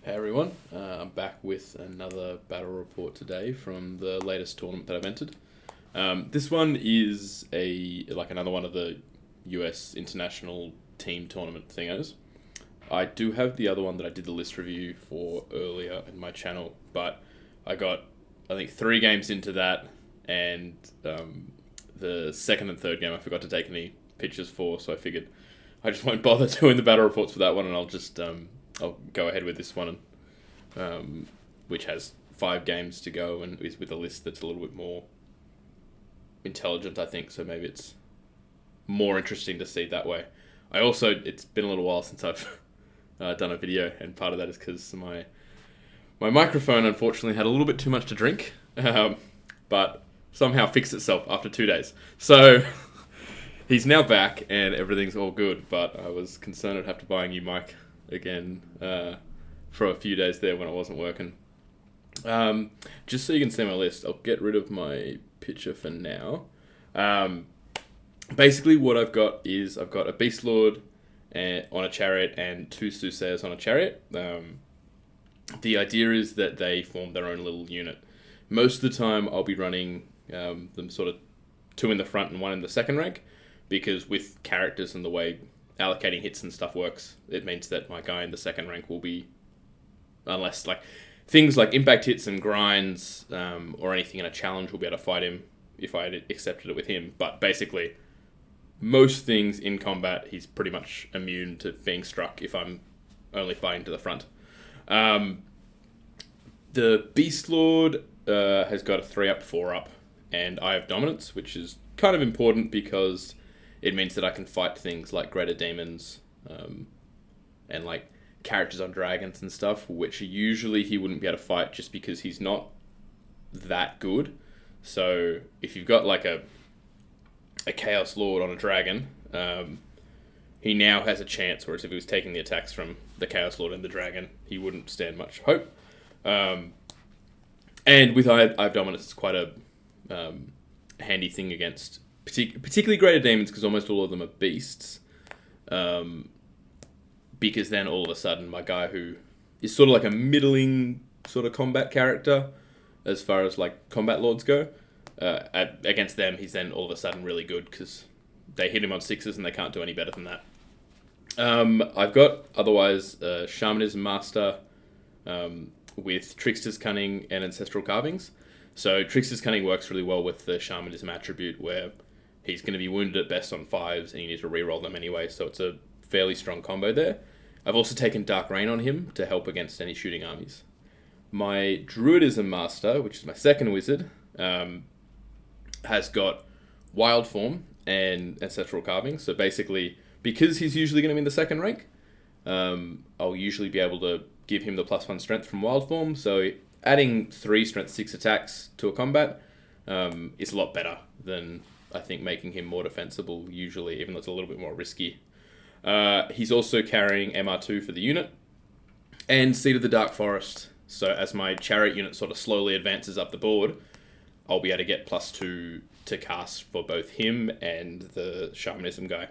Hey everyone, I'm back with another battle report today from the latest tournament that I've entered. This one is another one of the US international team tournament thingos. I do have the other one that I did the list review for earlier in my channel, but I got I think 3 games into that, and the second and third game I forgot to take any pictures for, so I figured I just won't bother doing the battle reports for that one, and I'll go ahead with this one, which has 5 games to go and is with a list that's a little bit more intelligent, I think. So maybe it's more interesting to see that way. It's been a little while since I've done a video, and part of that is because my microphone unfortunately had a little bit too much to drink, but somehow fixed itself after 2 days. So he's now back and everything's all good, but I was concerned I'd have to buy a new mic again for a few days there when it wasn't working. Just so you can see my list, I'll get rid of my picture for now. Basically what I've got is I've got a Beast Lord on a Chariot and 2 Soothsayers on a Chariot. The idea is that they form their own little unit. Most of the time I'll be running them sort of 2 in the front and 1 in the second rank, because with characters and the way allocating hits and stuff works, it means that my guy in the second rank will be, unless like things like impact hits and grinds or anything in a challenge, will be able to fight him if I had accepted it with him. But basically, most things in combat, he's pretty much immune to being struck if I'm only fighting to the front. The Beast Lord has got a 3-up, 4-up, and I have dominance, which is kind of important because it means that I can fight things like greater demons and like characters on dragons and stuff, which usually he wouldn't be able to fight just because he's not that good. So if you've got like a Chaos Lord on a dragon, he now has a chance, whereas if he was taking the attacks from the Chaos Lord and the dragon, he wouldn't stand much hope. And with I have dominance, it's quite a handy thing against particularly greater demons, because almost all of them are beasts. Because then all of a sudden my guy, who is sort of like a middling sort of combat character as far as like combat lords go, against them he's then all of a sudden really good because they hit him on 6s and they can't do any better than that. I've got otherwise Shamanism Master with Trickster's Cunning and Ancestral Carvings. So Trickster's Cunning works really well with the Shamanism attribute, where he's going to be wounded at best on 5s and you need to reroll them anyway, so it's a fairly strong combo there. I've also taken Dark Rain on him to help against any shooting armies. My Druidism Master, which is my second wizard, has got Wild Form and Ancestral Carving. So basically, because he's usually going to be in the second rank, I'll usually be able to give him the +1 strength from Wild Form. So adding 3 strength 6 attacks to a combat is a lot better than, I think, making him more defensible usually, even though it's a little bit more risky. He's also carrying MR2 for the unit and Seed of the Dark Forest. So as my Chariot unit sort of slowly advances up the board, I'll be able to get +2 to cast for both him and the Shamanism guy.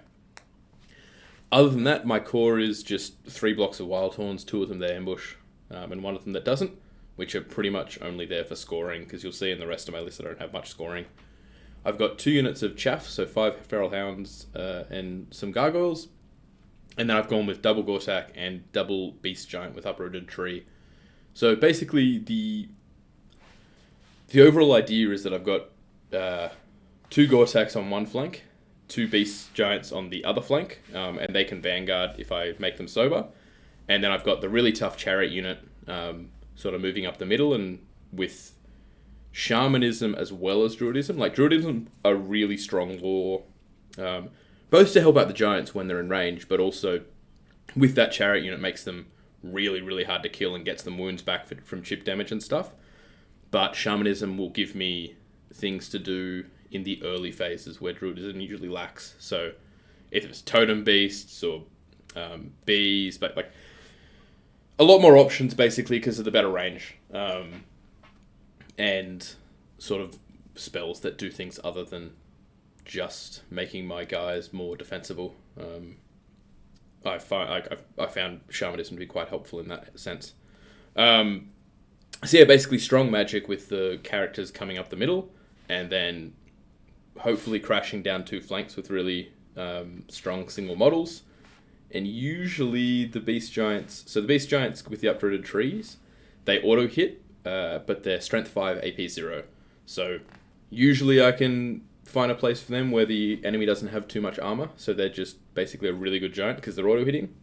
Other than that, my core is just 3 blocks of Wildhorns, 2 of them that ambush, and 1 of them that doesn't, which are pretty much only there for scoring, because you'll see in the rest of my list I don't have much scoring. I've got 2 units of Chaff, so 5 Feral Hounds and some Gargoyles, and then I've gone with double Gortak and double Beast Giant with Uprooted Tree. So basically, the overall idea is that I've got 2 Gortaks on one flank, 2 Beast Giants on the other flank, and they can Vanguard if I make them sober. And then I've got the really tough Chariot unit sort of moving up the middle, and with Shamanism as well as Druidism. Like, Druidism are really strong lore, both to help out the Giants when they're in range, but also with that Chariot unit makes them really, really hard to kill and gets them wounds back from chip damage and stuff. But Shamanism will give me things to do in the early phases where Druidism usually lacks. So if it's Totem Beasts or bees, but like a lot more options basically because of the better range. And sort of spells that do things other than just making my guys more defensible. I found Shamanism to be quite helpful in that sense. So yeah, basically strong magic with the characters coming up the middle, and then hopefully crashing down two flanks with really strong single models. And usually the Beast Giants... So the Beast Giants with the uprooted trees, they auto-hit, but they're Strength 5, AP 0. So usually I can find a place for them where the enemy doesn't have too much armor, so they're just basically a really good giant because they're auto-hitting.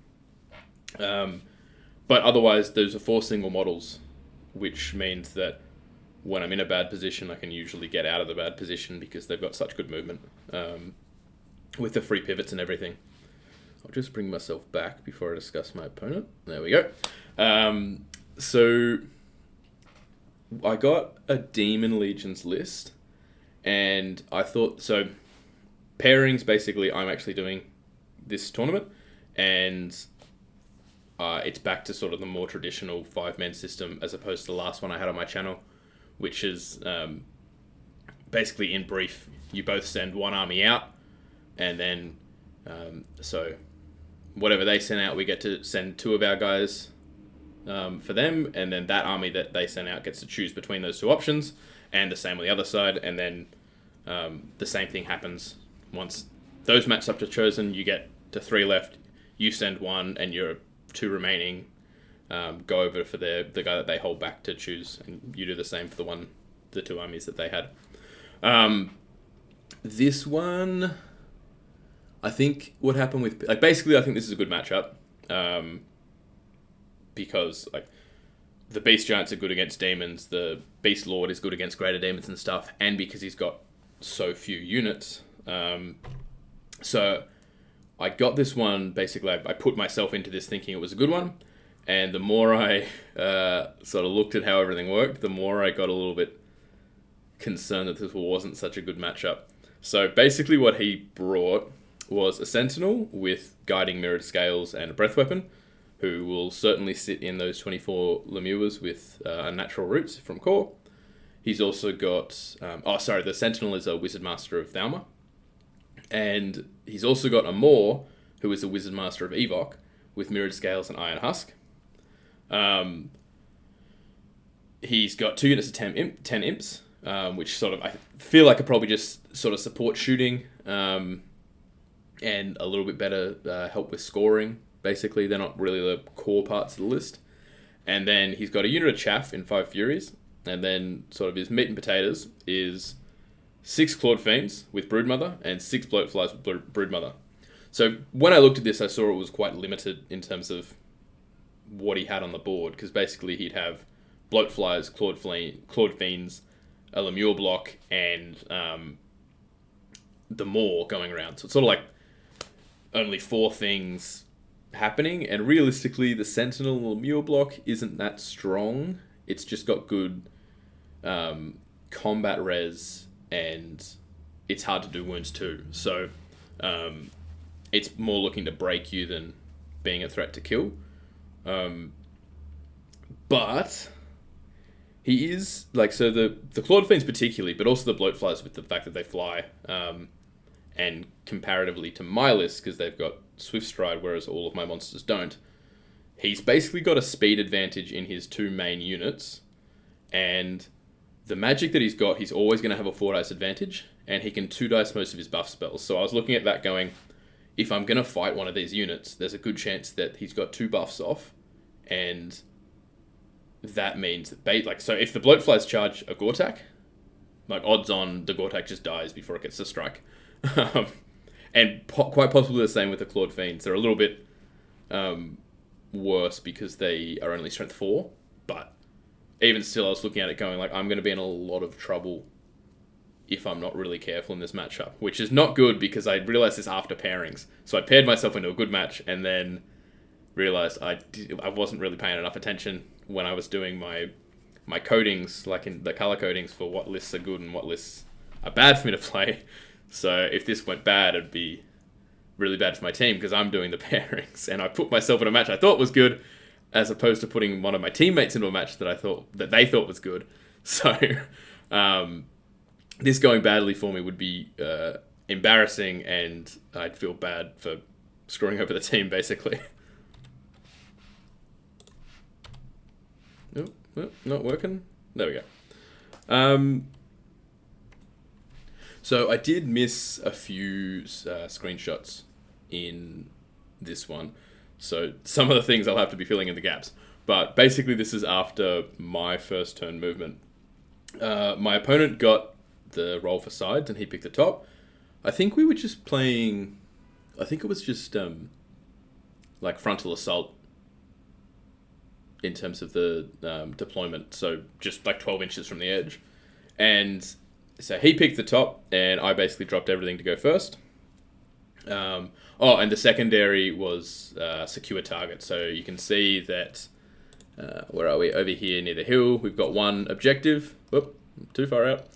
But otherwise, those are 4 single models, which means that when I'm in a bad position, I can usually get out of the bad position because they've got such good movement with the free pivots and everything. I'll just bring myself back before I discuss my opponent. There we go. So I got a Demon Legions list, and I thought... So pairings, basically, I'm actually doing this tournament, and... it's back to sort of the more traditional 5-man system as opposed to the last one I had on my channel, which is basically, in brief, you both send one army out, and then so whatever they send out, we get to send 2 of our guys for them, and then that army that they send out gets to choose between those 2 options, and the same on the other side, and then the same thing happens once those matchups are chosen. You get to 3 left, you send 1, and you're 2 remaining go over for the guy that they hold back to choose, and you do the same for the 2 armies that they had. This one, I think what happened with basically I think this is a good matchup because the Beast Giants are good against demons, the Beast Lord is good against greater demons and stuff, and because he's got so few units, so I got this one, basically, I put myself into this thinking it was a good one, and the more I sort of looked at how everything worked, the more I got a little bit concerned that this wasn't such a good matchup. So basically what he brought was a Sentinel with Guiding Mirrored Scales and a Breath Weapon, who will certainly sit in those 24 Lemures with Unnatural Roots from core. He's also got... the Sentinel is a Wizard Master of Thalma. And he's also got Armour, who is a Wizard Master of Evok, with Mirrored Scales and Iron Husk. He's got 2 units of 10 Imps, which sort of I feel like are probably just sort of support shooting, and a little bit better help with scoring. Basically, they're not really the core parts of the list. And then he's got a unit of Chaff in 5 Furies, and then sort of his meat and potatoes is 6 Clawed Fiends with Broodmother, and 6 Bloatflies with Broodmother. So when I looked at this, I saw it was quite limited in terms of what he had on the board, because basically he'd have Bloatflies, Clawed Fiends, a Lemure block, and the Maw going around. So it's sort of like only 4 things happening, and realistically the Sentinel Lemure block isn't that strong. It's just got good combat res, and it's hard to do wounds too. So it's more looking to break you than being a threat to kill. But he is, so the Clawed Fiends particularly, but also the Bloatflies with the fact that they fly, and comparatively to my list, because they've got Swift Stride, whereas all of my monsters don't, he's basically got a speed advantage in his 2 main units, and the magic that he's got, he's always going to have a 4 dice advantage, and he can 2 dice most of his buff spells. So I was looking at that going, if I'm going to fight one of these units, there's a good chance that he's got 2 buffs off, and that means that so if the Bloatflies charge a Gortak, odds on the Gortak just dies before it gets to strike. And quite possibly the same with the Clawed Fiends. They're a little bit worse because they are only strength 4, but even still, I was looking at it going, I'm going to be in a lot of trouble if I'm not really careful in this matchup, which is not good because I realized this after pairings. So I paired myself into a good match and then realized I wasn't really paying enough attention when I was doing my codings, like in the color codings for what lists are good and what lists are bad for me to play. So if this went bad, it'd be really bad for my team because I'm doing the pairings, and I put myself in a match I thought was good, as opposed to putting one of my teammates into a match that they thought was good. So this going badly for me would be embarrassing, and I'd feel bad for screwing over the team, basically. Not working. There we go. So I did miss a few screenshots in this one. So some of the things I'll have to be filling in the gaps. But basically this is after my first turn movement. My opponent got the roll for sides and he picked the top. I think we were just playing... I think it was just like frontal assault in terms of the deployment. So just like 12 inches from the edge. And so he picked the top and I basically dropped everything to go first. And the secondary was secure target. So you can see that, where are we? Over here near the hill, we've got one objective. Whoop, too far out.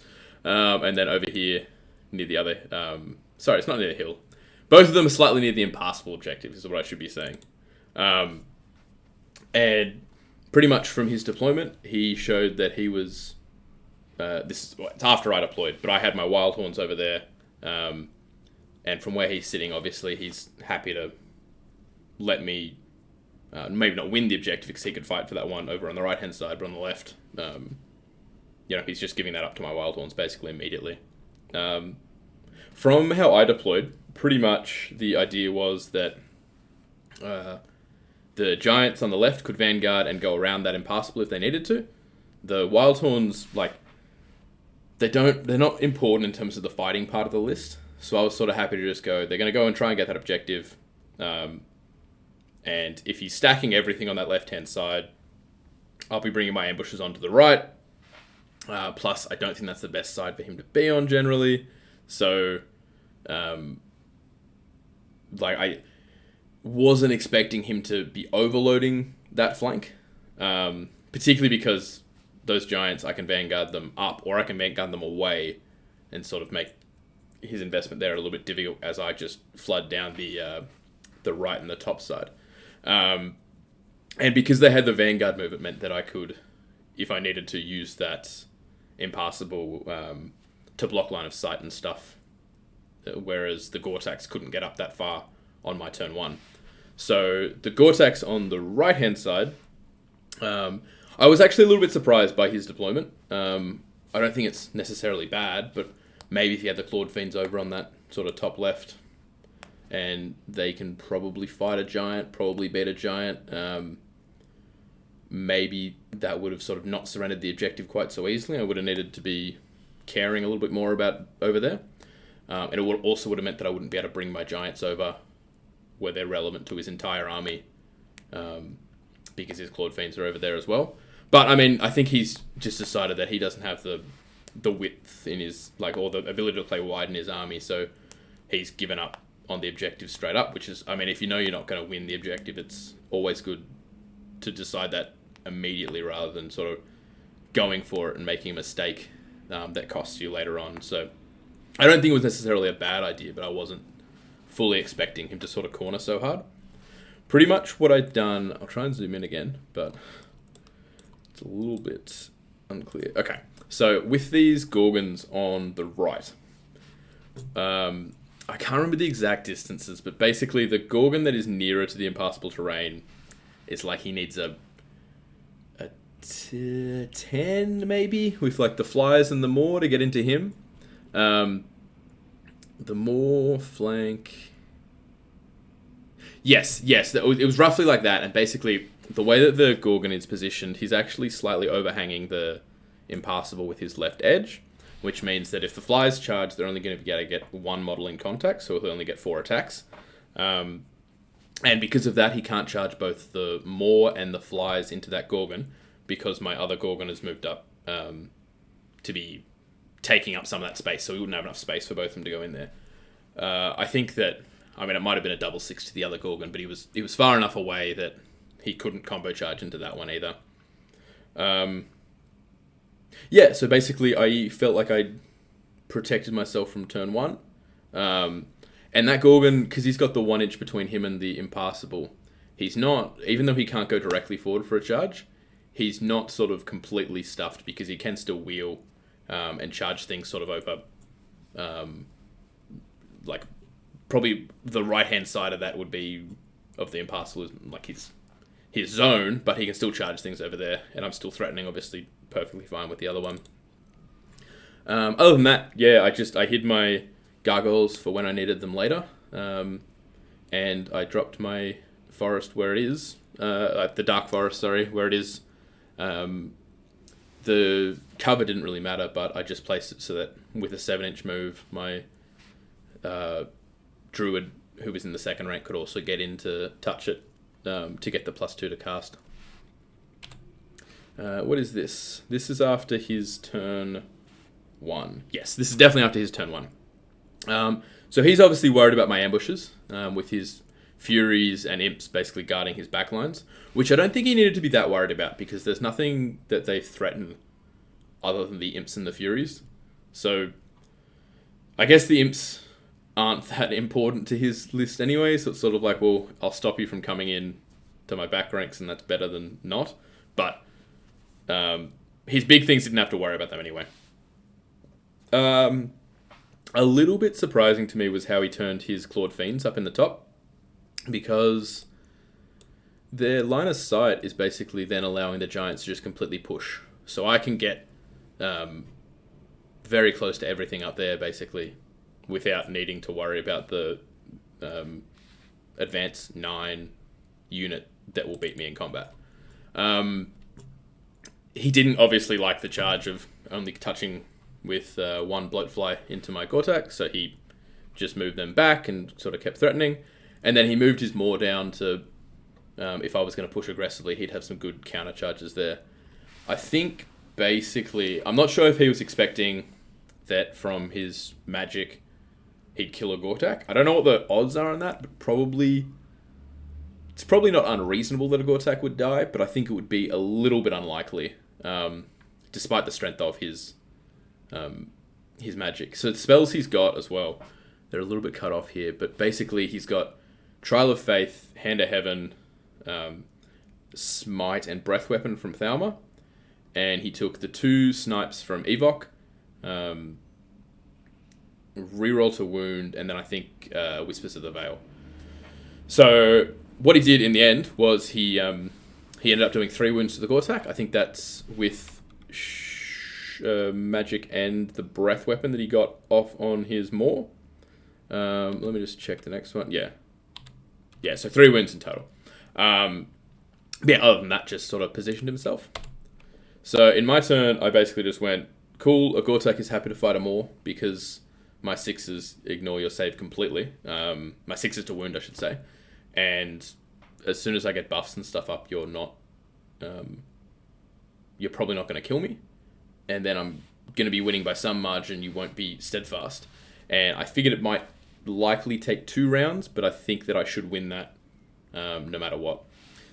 And then over here near the other, sorry, it's not near the hill. Both of them are slightly near the impassable objective, is what I should be saying. And pretty much from his deployment, he showed that he was, it's after I deployed, but I had my Wildhorns over there. And from where he's sitting, obviously, he's happy to let me maybe not win the objective because he could fight for that one over on the right-hand side, but on the left, he's just giving that up to my Wildhorns basically immediately. From how I deployed, pretty much the idea was that the Giants on the left could Vanguard and go around that impassable if they needed to. The Wildhorns, they're not important in terms of the fighting part of the list. So I was sort of happy to just go, they're going to go and try and get that objective. And if he's stacking everything on that left-hand side, I'll be bringing my ambushes onto the right. Plus, I don't think that's the best side for him to be on generally. So, I wasn't expecting him to be overloading that flank. Particularly because those Giants, I can Vanguard them up or I can Vanguard them away and sort of make his investment there a little bit difficult as I just flood down the right and the top side. And because they had the Vanguard move, it meant that I could, if I needed to, use that impassable to block line of sight and stuff, whereas the Gortax couldn't get up that far on my turn one. So the Gortax on the right-hand side, I was actually a little bit surprised by his deployment. I don't think it's necessarily bad, but maybe if he had the Clawed Fiends over on that sort of top left, and they can probably fight a Giant, probably beat a Giant, maybe that would have sort of not surrendered the objective quite so easily. I would have needed to be caring a little bit more about over there. And it also would have meant that I wouldn't be able to bring my Giants over where they're relevant to his entire army, because his Clawed Fiends are over there as well. But, I mean, I think he's just decided that he doesn't have the width in his, or the ability to play wide in his army, so he's given up on the objective straight up, which is, I mean, if you know you're not going to win the objective, it's always good to decide that immediately rather than sort of going for it and making a mistake that costs you later on. So I don't think it was necessarily a bad idea, but I wasn't fully expecting him to sort of corner so hard. Pretty much what I'd done, I'll try and zoom in again, but it's a little bit unclear. Okay, so with these Gorgons on the right, I can't remember the exact distances, but basically the Gorgon that is nearer to the impassable terrain is like he needs a 10 maybe, with the flyers and the Maw to get into him. The Maw flank... Yes, it was roughly like that, and basically the way that the Gorgon is positioned, he's actually slightly overhanging the impassable with his left edge, which means that if the flies charge, they're only going to be able to get one model in contact, so he'll only get 4 attacks. And because of that, he can't charge both the Maw and the flies into that Gorgon, because my other Gorgon has moved up to be taking up some of that space, so we wouldn't have enough space for both of them to go in there. I think that, I mean, it might have been a double 6 to the other Gorgon, but he was far enough away that he couldn't combo charge into that one either. Yeah, so basically I felt like I protected myself from turn one. And that Gorgon, because he's got the 1 inch between him and the impassable, he's not, even though he can't go directly forward for a charge, he's not sort of completely stuffed because he can still wheel and charge things sort of over, probably the right-hand side of that would be, of the impassable, is his zone, but he can still charge things over there, and I'm still threatening, obviously, perfectly fine with the other one. Other than that, yeah, I hid my gargoyles for when I needed them later, and I dropped my forest where it is, the dark forest, sorry, where it is. The cover didn't really matter, but I just placed it so that with a 7-inch move, my druid, who was in the second rank, could also get in to touch it to get the +2 to cast. What is this? This is after his turn 1. Yes, this is definitely after his turn 1. So he's obviously worried about my ambushes with his Furies and Imps basically guarding his backlines, which I don't think he needed to be that worried about because there's nothing that they threaten other than the Imps and the Furies. So I guess the Imps aren't that important to his list anyway, so it's sort of like, well, I'll stop you from coming in to my back ranks and that's better than not. But his big things didn't have to worry about them anyway. A little bit surprising to me was how he turned his Clawed Fiends up in the top, because their line of sight is basically then allowing the Giants to just completely push. So I can get very close to everything up there, basically, without needing to worry about the advanced 9 unit that will beat me in combat. He didn't obviously like the charge of only touching with 1 Bloatfly into my Gortak, so he just moved them back and sort of kept threatening. And then he moved his Maw down to, if I was going to push aggressively, he'd have some good counter charges there. I think, basically, I'm not sure if he was expecting that from his magic he'd kill a Gortak. I don't know what the odds are on that, but probably... It's probably not unreasonable that a Gortak would die, but I think it would be a little bit unlikely, despite the strength of his magic. So the spells he's got as well, they're a little bit cut off here, but basically he's got Trial of Faith, Hand of Heaven, Smite, and Breath Weapon from Thalma, and he took the 2 snipes from Evok, reroll to wound, and then I think Whispers of the Veil. So what he did in the end was he ended up doing 3 wounds to the Gortak. I think that's with magic and the breath weapon that he got off on his Maw. Let me just check the next one. Yeah, so 3 wounds in total. Other than that, just sort of positioned himself. So in my turn, I basically just went, cool, a Gortak is happy to fight a Maw because my 6s ignore your save completely. My 6s to wound, I should say. And as soon as I get buffs and stuff up, you're probably not going to kill me. And then I'm going to be winning by some margin. You won't be steadfast. And I figured it might likely take 2 rounds, but I think that I should win that no matter what.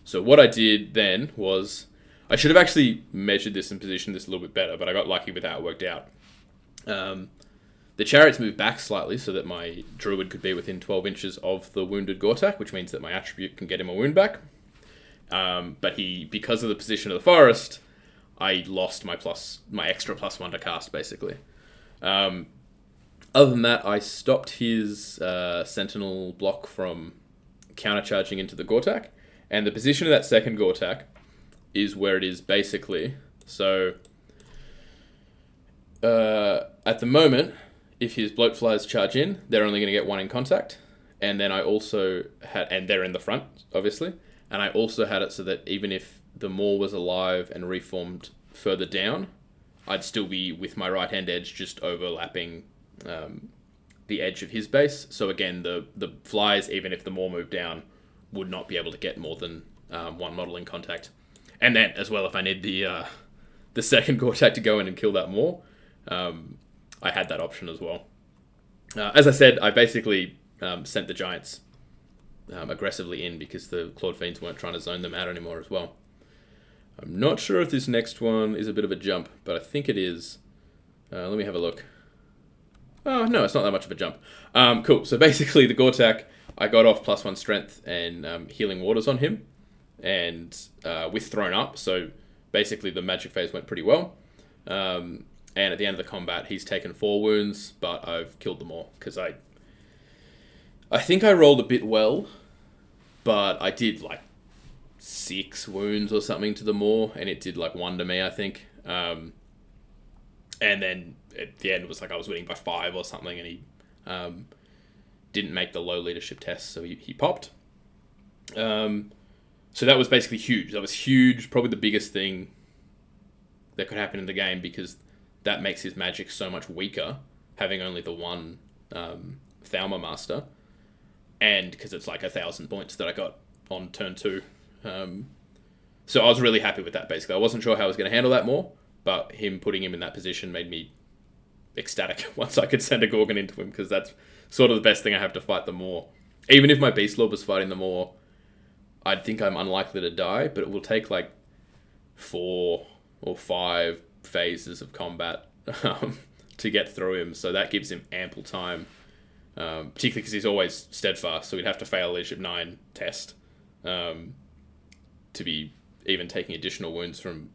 So what I did then was, I should have actually measured this and positioned this a little bit better, but I got lucky with how it worked out. The Chariots moved back slightly so that my Druid could be within 12 inches of the wounded Gortak, which means that my attribute can get him a wound back. But because of the position of the forest, I lost my extra +1 to cast, basically. Other than that, I stopped his Sentinel block from countercharging into the Gortak, and the position of that second Gortak is where it is basically. So at the moment, if his Bloatflies charge in, they're only going to get 1 in contact, and then I also and they're in the front, obviously, and I also had it so that even if the Maw was alive and reformed further down, I'd still be with my right hand edge just overlapping the edge of his base. So again, the flies, even if the Maw moved down, would not be able to get more than 1 model in contact. And then as well, if I need the second Gortak to go in and kill that Maw, I had that option as well. As I said, I basically sent the Giants aggressively in because the Clawed Fiends weren't trying to zone them out anymore as well. I'm not sure if this next one is a bit of a jump, but I think it is. Let me have a look. Oh, no, it's not that much of a jump. Cool. So basically, the Gortak, I got off +1 strength and Healing Waters on him, and with Thrown Up. So basically, the magic phase went pretty well. And at the end of the combat, he's taken 4 wounds, but I've killed them all because I think I rolled a bit well, but I did 6 wounds or something to the Maw, and it did like 1 to me, I think. And then at the end it was like I was winning by 5 or something, and he didn't make the low leadership test, so he popped. So that was basically huge. That was huge, probably the biggest thing that could happen in the game, because that makes his magic so much weaker, having only the one Thalma Master, and because it's like 1,000 points that I got on turn 2. So I was really happy with that, basically. I wasn't sure how I was going to handle that more, but putting him in that position made me ecstatic once I could send a Gorgon into him, because that's sort of the best thing I have to fight the Maw. Even if my Beast Lord was fighting the Maw, I'd think I'm unlikely to die, but it will take like 4 or 5 phases of combat to get through him, so that gives him ample time, particularly because he's always steadfast, so he'd have to fail a Leadership 9 test to be even taking additional wounds from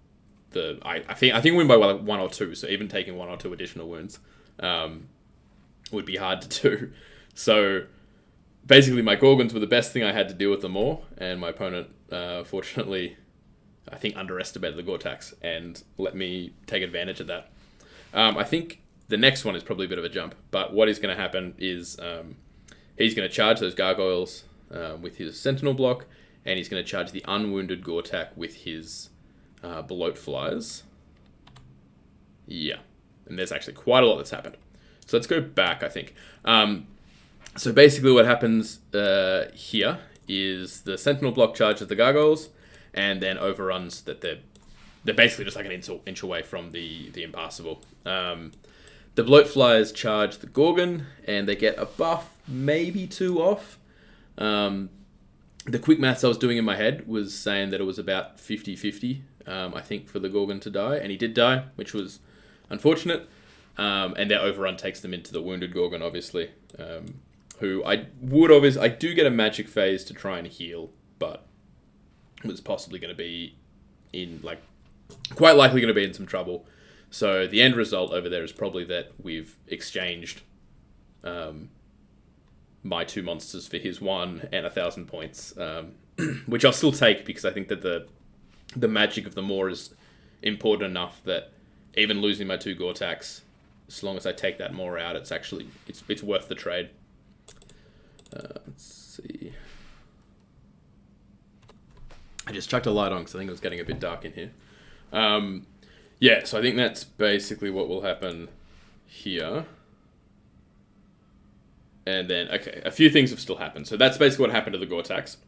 the... I think win by like 1 or 2, so even taking 1 or 2 additional wounds would be hard to do. So basically my Gorgons were the best thing I had to deal with them more, and my opponent, fortunately, I think underestimated the Gore-Tax and let me take advantage of that. I think the next one is probably a bit of a jump, but what is going to happen is he's going to charge those Gargoyles with his Sentinel block, and he's going to charge the Unwounded Gore-Tax with his Bloat Flies. Yeah, and there's actually quite a lot that's happened. So let's go back, I think. So basically what happens here is the Sentinel block charges the Gargoyles, and then overruns that they're basically just like an inch away from the Impassable. The Bloat Flies charge the Gorgon, and they get a buff, maybe 2 off. The quick maths I was doing in my head was saying that it was about 50-50, I think, for the Gorgon to die, and he did die, which was unfortunate. And their overrun takes them into the Wounded Gorgon, obviously, who I do get a magic phase to try and heal, but was possibly going to be quite likely going to be in some trouble. So the end result over there is probably that we've exchanged my 2 monsters for his 1 and 1,000 points, which I'll still take, because I think that the magic of the Maw is important enough that even losing my 2 Gore-Tax, as long as I take that Maw out, it's worth the trade. Let's see. I just chucked a light on because I think it was getting a bit dark in here. Yeah, so I think that's basically what will happen here. And then, okay, a few things have still happened. So that's basically what happened to the Gore-Tax.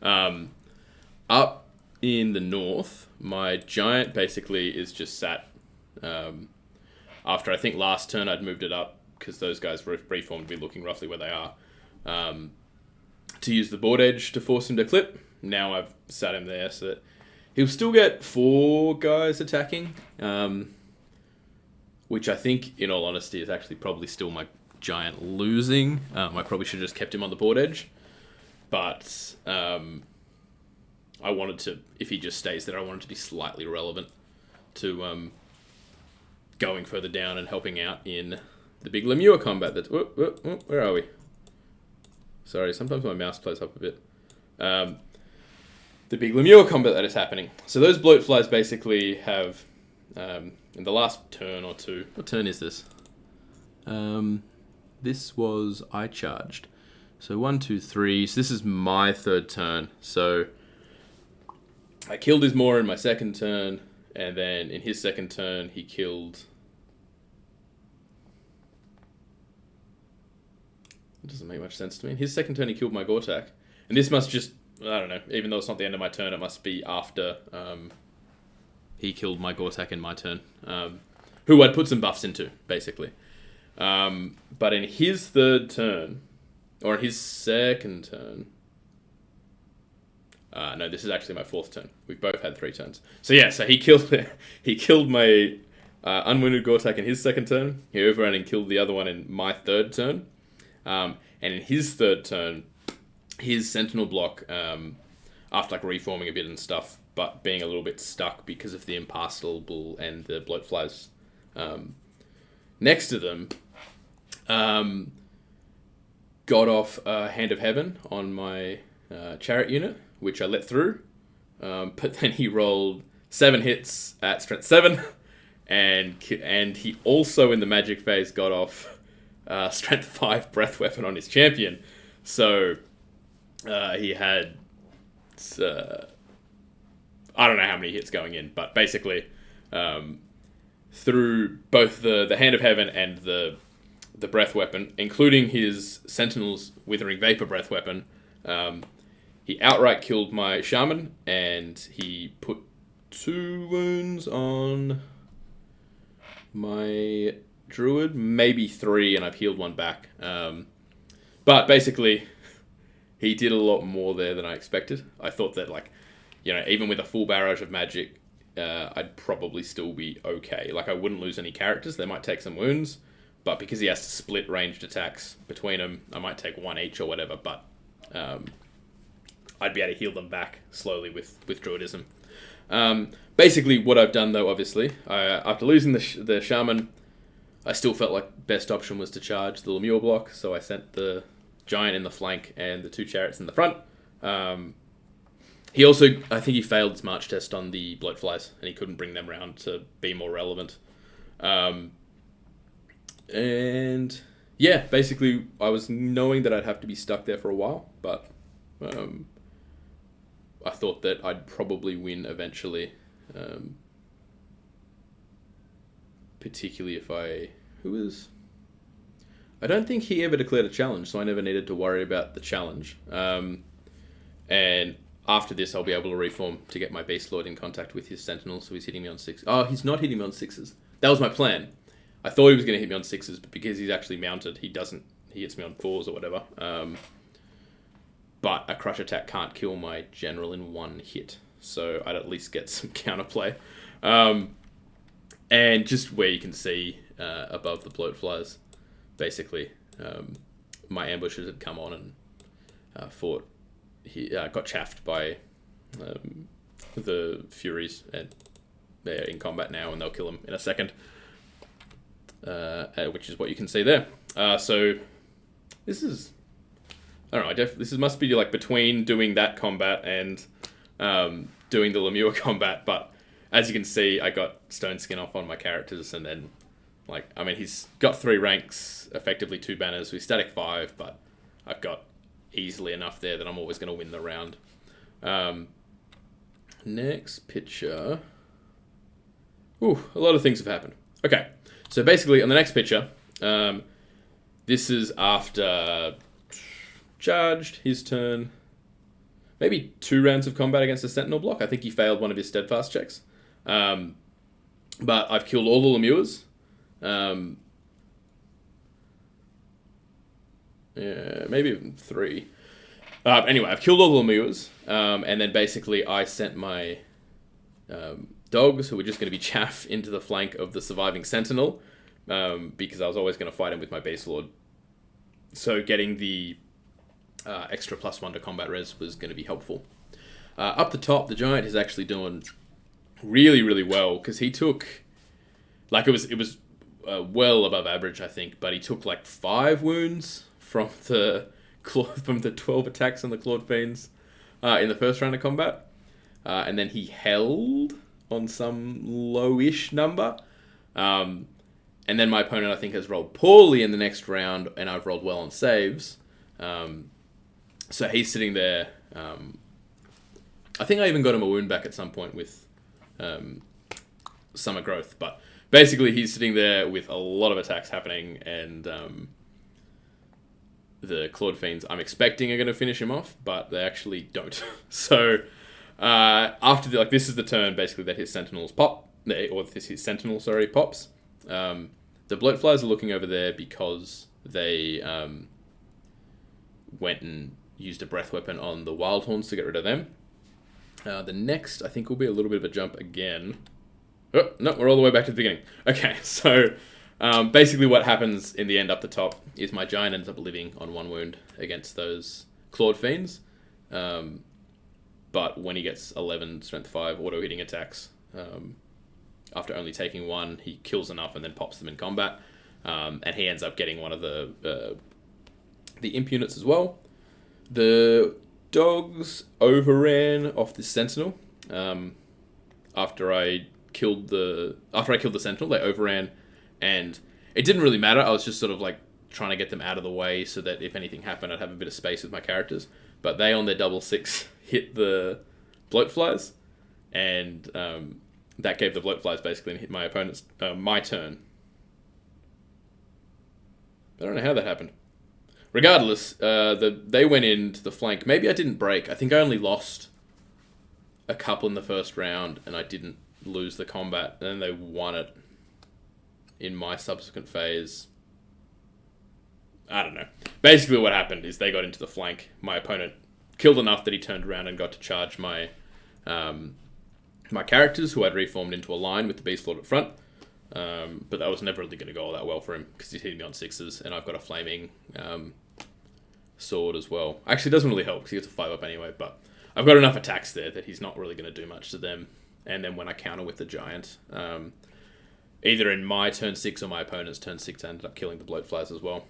Up in the north, my Giant basically is just sat. After I think last turn I'd moved it up, because those guys were reformed to be looking roughly where they are, to use the board edge to force him to clip. Now I've sat him there so that he'll still get 4 guys attacking, which I think, in all honesty, is actually probably still my Giant losing. I probably should have just kept him on the board edge, but I wanted to, if he just stays there, I wanted to be slightly relevant to going further down and helping out in the big Lemure combat. That's where are we? Sorry, sometimes my mouse plays up a bit. The big Lemure combat that is happening. So those Bloat Flies basically have, in the last turn or 2... What turn is this? This was... I charged. So 1, 2, 3... So this is my 3rd turn. So I killed his Maw in my 2nd turn, and then in his 2nd turn he killed... It doesn't make much sense to me. In his 2nd turn he killed my Gore-Tax. And this must just... I don't know. Even though it's not the end of my turn, it must be after he killed my Gore-Tax in my turn. Who I'd put some buffs into, basically. But in his 3rd turn, or in his 2nd turn... no, this is actually my 4th turn. We've both had 3 turns. So yeah, so he killed my Unwounded Gore-Tax in his 2nd turn. He overran and killed the other one in my 3rd turn. And in his 3rd turn, his Sentinel block, after like reforming a bit and stuff, but being a little bit stuck because of the Impassable and the Bloat Flies next to them, got off Hand of Heaven on my Chariot unit, which I let through. But then he rolled 7 hits at strength 7, and he also in the magic phase got off strength 5 breath weapon on his champion. So he had I don't know how many hits going in, but basically through both the Hand of Heaven and the breath weapon, including his Sentinel's Withering Vapor breath weapon, he outright killed my Shaman, and he put 2 wounds on my Druid, maybe 3, and I've healed 1 back. But basically, he did a lot more there than I expected. I thought that, like, you know, even with a full barrage of magic, I'd probably still be okay. Like, I wouldn't lose any characters. They might take some wounds, but because he has to split ranged attacks between them, I might take 1 each or whatever, but I'd be able to heal them back slowly with Druidism. Basically, what I've done, though, obviously, after losing the Shaman, I still felt like best option was to charge the Lemure block, so I sent the Giant in the flank and the 2 Chariots in the front. He also, I think he failed his March test on the Bloatflies, and he couldn't bring them around to be more relevant. And yeah, basically, I was knowing that I'd have to be stuck there for a while, but I thought that I'd probably win eventually. Particularly if I don't think he ever declared a challenge, so I never needed to worry about the challenge. And after this, I'll be able to reform to get my Beast Lord in contact with his Sentinel, so he's hitting me on 6. Oh, he's not hitting me on 6s. That was my plan. I thought he was going to hit me on 6s, but because he's actually mounted, he doesn't. He hits me on 4s or whatever. But a Crush attack can't kill my General in 1 hit, so I'd at least get some counterplay. And just where you can see above the Bloatflies, basically, my ambushers had come on and fought. He got chaffed by the Furies, and they're in combat now, and they'll kill him in a second, which is what you can see there. So this is, I don't know, this must be like between doing that combat and doing the Lemure combat, but as you can see, I got Stone Skin off on my characters, and then, like, I mean, he's got 3 ranks, effectively 2 banners, with static 5, but I've got easily enough there that I'm always going to win the round. Next picture. Ooh, a lot of things have happened. Okay, so basically, on the next picture, this is after charged, his turn. Maybe 2 rounds of combat against a Sentinel block. I think he failed one of his Steadfast checks. But I've killed all the Lemures. Yeah, maybe even 3. Anyway, I've killed all the Lemures. And then basically I sent my dogs, who were just going to be chaff, into the flank of the surviving Sentinel. Because I was always going to fight him with my Beast Lord. So getting the extra +1 to combat res was going to be helpful. Up the top, the Giant is actually doing really, really well, because he took, like, it was well above average, I think, but he took like 5 wounds from the 12 attacks on the Clawed Fiends in the first round of combat, and then he held on some low-ish number, and then my opponent, I think, has rolled poorly in the next round, and I've rolled well on saves. So he's sitting there. I think I even got him a wound back at some point with Summer Growth, but basically he's sitting there with a lot of attacks happening, and the Clawed Fiends I'm expecting are going to finish him off, but they actually don't. So after this is the turn basically that his Sentinels pop, or his Sentinel, pops. The Bloatflies are looking over there because they went and used a breath weapon on the Wildhorns to get rid of them. The next, I think, will be a little bit of a jump again. Oh, no, we're all the way back to the beginning. Okay, so basically what happens in the end up the top is my Giant ends up living on 1 wound against those Clawed Fiends. But when he gets 11 Strength 5 auto-hitting attacks, after only taking 1, he kills enough and then pops them in combat. And he ends up getting one of the Imp units as well. The dogs overran off the Sentinel, After I killed the Sentinel, they overran, and it didn't really matter. I was just sort of like trying to get them out of the way so that if anything happened, I'd have a bit of space with my characters. But they, on their 6/6, hit the bloatflies, and that gave the bloatflies basically and hit my opponent's my turn. I don't know how that happened. Regardless, they went into the flank. Maybe I didn't break. I think I only lost a couple in the first round, and I didn't lose the combat. And then they won it in my subsequent phase. I don't know. Basically what happened is they got into the flank. My opponent killed enough that he turned around and got to charge my my characters, who I'd reformed into a line with the Beast Lord at front. But that was never really going to go all that well for him because he's hitting me on 6s, and I've got a flaming sword as well. Actually, it doesn't really help because he gets a 5-up anyway, but I've got enough attacks there that he's not really going to do much to them. And then when I counter with the giant, either in my turn 6 or my opponent's turn 6, I ended up killing the bloatflies as well.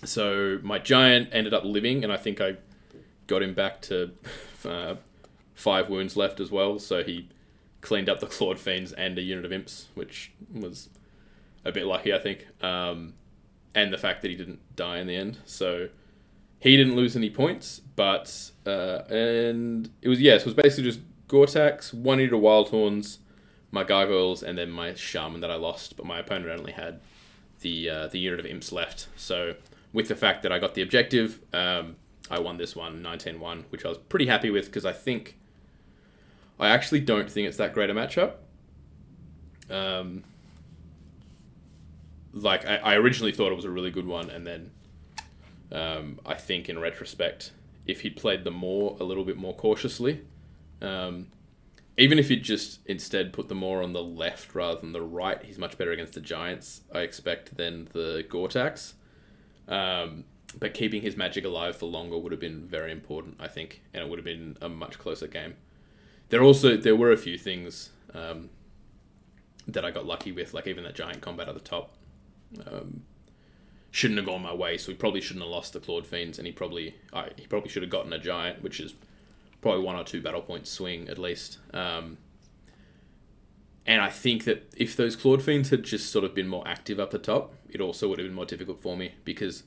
So my giant ended up living, and I think I got him back to 5 wounds left as well. So he cleaned up the Clawed Fiends and a unit of imps, which was a bit lucky, I think. And the fact that he didn't die in the end. So he didn't lose any points, but and it was basically just Gortax, 1 unit of Wildhorns, my Gargoyles, and then my Shaman that I lost. But my opponent only had the unit of imps left. So with the fact that I got the objective, I won this one 19-1, which I was pretty happy with because I actually don't think it's that great a matchup. I originally thought it was a really good one, and then I think in retrospect, if he'd played the Maw a little bit more cautiously, even if he'd just instead put the Maw on the left rather than the right, he's much better against the Giants, I expect, than the Gortax. But keeping his magic alive for longer would have been very important, I think, and it would have been a much closer game. There were a few things that I got lucky with, like even that giant combat at the top. Shouldn't have gone my way, so he probably shouldn't have lost the Clawed Fiends, and he probably should have gotten a giant, which is probably 1 or 2 battle points swing at least. And I think that if those Clawed Fiends had just sort of been more active up the top, it also would have been more difficult for me, because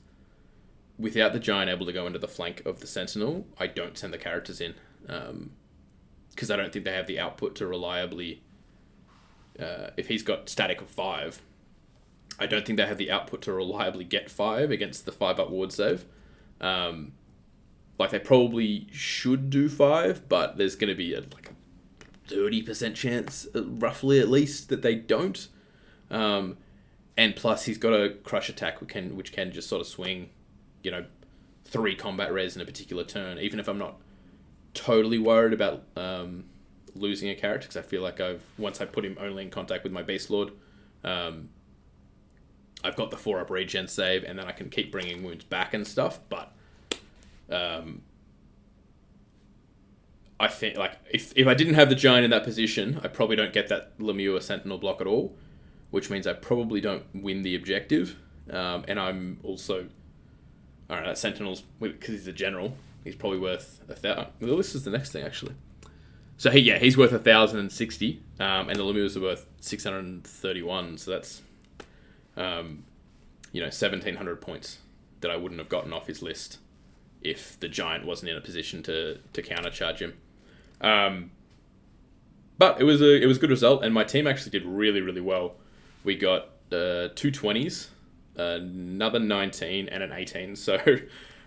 without the giant able to go into the flank of the Sentinel, I don't send the characters in. Because I don't think they have the output to reliably... if he's got static of 5, I don't think they have the output to reliably get 5 against the 5-up ward save. They probably should do 5, but there's going to be a 30% chance, roughly at least, that they don't. And plus, he's got a crush attack which can just sort of swing, 3 combat res in a particular turn, even if I'm not totally worried about losing a character, because I feel like once I put him only in contact with my Beast Lord, I've got the 4-up regen save, and then I can keep bringing wounds back and stuff. But I think if I didn't have the giant in that position, I probably don't get that Lemure Sentinel block at all, which means I probably don't win the objective. And I'm also, I don't know, that Sentinel's, because he's a general, he's probably worth 1,000. Well, this is the next thing, actually. So he's worth 1,060, and the Lemures are worth 631. So that's 1,700 points that I wouldn't have gotten off his list if the giant wasn't in a position to countercharge him. But it was a good result, and my team actually did really, really well. We got 2 20s, another 19, and an 18. So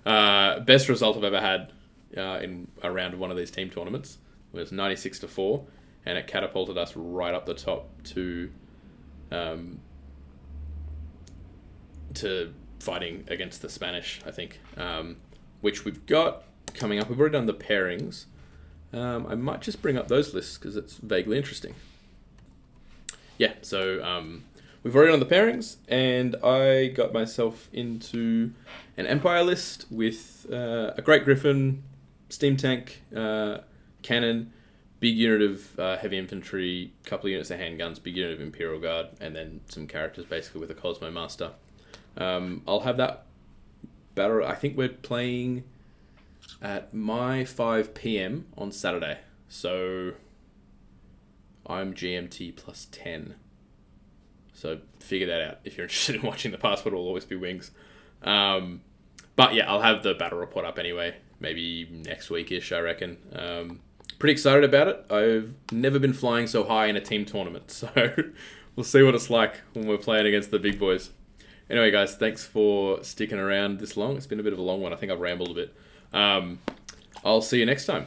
best result I've ever had in a round of one of these team tournaments. It was 96-4, and it catapulted us right up the top to fighting against the Spanish, I think, which we've got coming up. We've already done the pairings. I might just bring up those lists because it's vaguely interesting. Yeah, so we've already done the pairings, and I got myself into an Empire list with a Great Griffin, Steam Tank, Cannon, big unit of heavy infantry, couple of units of handguns, big unit of Imperial Guard, and then some characters basically with a Cosmo Master. I'll have that battle. I think we're playing at my 5 p.m. on Saturday. So I'm GMT plus 10. So figure that out if you're interested in watching. The password will always be wings. But yeah, I'll have the battle report up anyway. Maybe next week-ish, I reckon. Pretty excited about it. I've never been flying so high in a team tournament. So we'll see what it's like when we're playing against the big boys. Anyway, guys, thanks for sticking around this long. It's been a bit of a long one. I think I've rambled a bit. I'll see you next time.